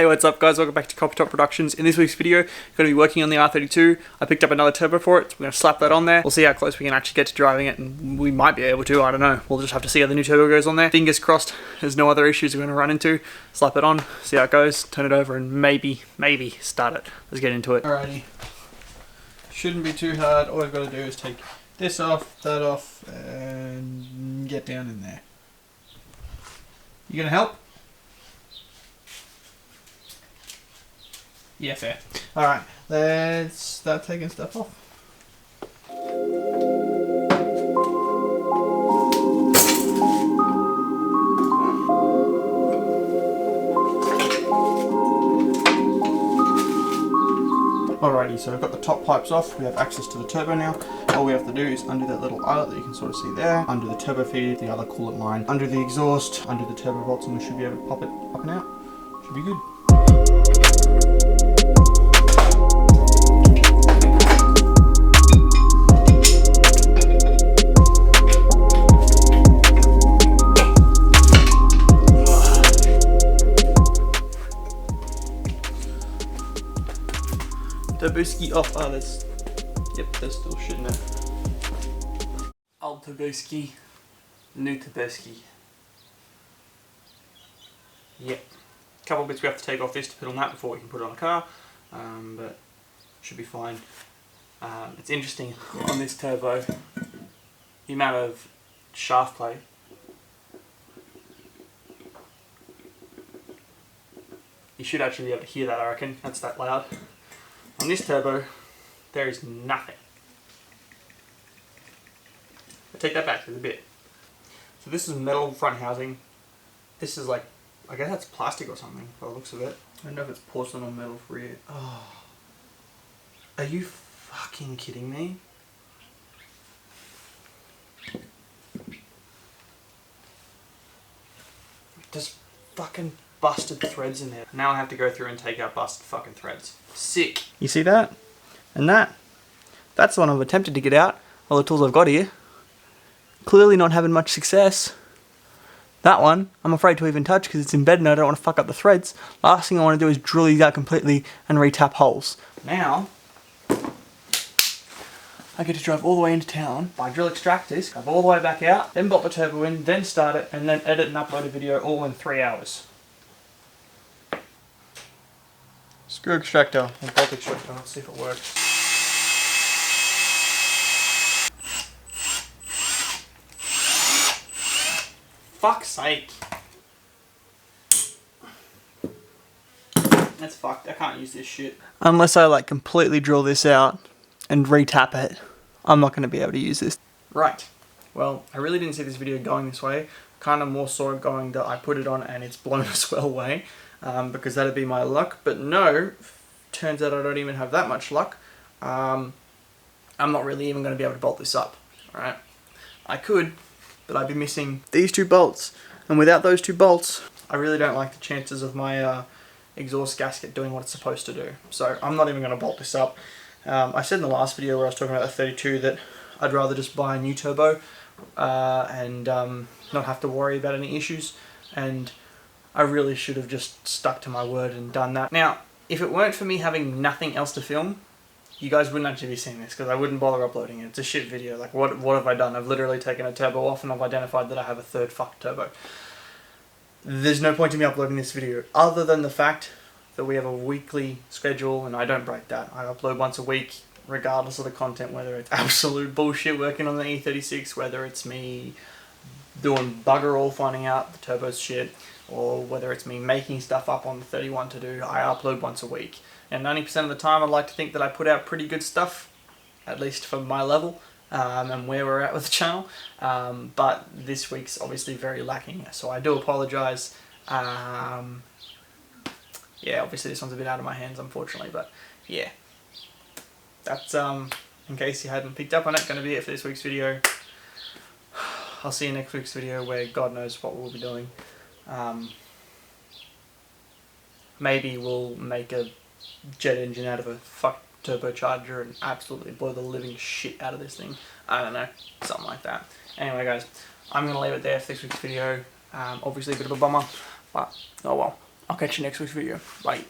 Hey, what's up guys, welcome back to Copper Top Productions. In this week's video, I'm going to be working on the R32. I picked up another turbo for it, so we're going to slap that on there. We'll see how close we can actually get to driving it, and we might be able to, I don't know. We'll just have to see how the new turbo goes on there. Fingers crossed there's no other issues we're going to run into. Slap it on, see how it goes, turn it over, and maybe start it. Let's get into it. Alrighty. Shouldn't be too hard. All I've got to do is take this off, that off, and get down in there. You going to help? Yeah, fair. Alright, let's start taking stuff off. Alrighty, so I've got the top pipes off, we have access to the turbo now. All we have to do is undo that little eyelet that you can sort of see there, undo the turbo feed, the other coolant line, undo the exhaust, undo the turbo bolts, and we should be able to pop it up and out. Should be good. Turboski off. Oh, that's. Yep, that's still shit in it. Old Turboski, new Turboski. Yep. Couple bits we have to take off this to put on that before we can put it on the car, but should be fine. It's interesting on this turbo, the amount of shaft play. You should actually be able to hear that, I reckon. That's that loud. On this turbo, there is nothing. I take that back, there's a bit. So this is metal front housing. This is like, I guess that's plastic or something by the looks of it. I don't know if it's porcelain or metal rear. Oh. Are you fucking kidding me? Just fucking busted threads in there. Now I have to go through and take out busted fucking threads. Sick. You see that? And that? That's the one I've attempted to get out. All the tools I've got here. Clearly not having much success. That one, I'm afraid to even touch because it's embedded and I don't want to fuck up the threads. Last thing I want to do is drill these out completely and re-tap holes. Now, I get to drive all the way into town, buy drill extractors, drive all the way back out, then bolt the turbo in, then start it, and then edit and upload a video all in 3 hours. Screw extractor, or bolt extractor, let's see if it works. Fuck's sake. That's fucked, I can't use this shit. Unless I like completely drill this out and re-tap it, I'm not going to be able to use this. Right, well, I really didn't see this video going this way. Kind of more saw it going that I put it on and it's blown a swell way. Because that'd be my luck, but no, turns out I don't even have that much luck. I'm not really even going to be able to bolt this up, alright? I could, but I'd be missing these two bolts, and without those two bolts, I really don't like the chances of my exhaust gasket doing what it's supposed to do. So I'm not even going to bolt this up. I said in the last video where I was talking about the 32 that I'd rather just buy a new turbo and not have to worry about any issues, and I really should have just stuck to my word and done that. Now, if it weren't for me having nothing else to film, you guys wouldn't actually be seeing this because I wouldn't bother uploading it. It's a shit video. Like, what have I done? I've literally taken a turbo off and I've identified that I have a third fucked turbo. There's no point in me uploading this video other than the fact that we have a weekly schedule and I don't break that. I upload once a week regardless of the content, whether it's absolute bullshit working on the E36, whether it's me doing bugger all finding out the turbo's shit, or whether it's me making stuff up on the 31 to do. I upload once a week. And 90% of the time I'd like to think that I put out pretty good stuff, at least for my level, and where we're at with the channel. But this week's obviously very lacking, so I do apologise. Yeah, obviously this one's a bit out of my hands, unfortunately, but yeah. That's, in case you hadn't picked up on it, going to be it for this week's video. I'll see you next week's video where God knows what we'll be doing. Maybe we'll make a jet engine out of a fuck turbocharger and absolutely blow the living shit out of this thing. I don't know, something like that. Anyway guys, I'm going to leave it there for this week's video. Obviously a bit of a bummer, but oh well. I'll catch you next week's video. Bye.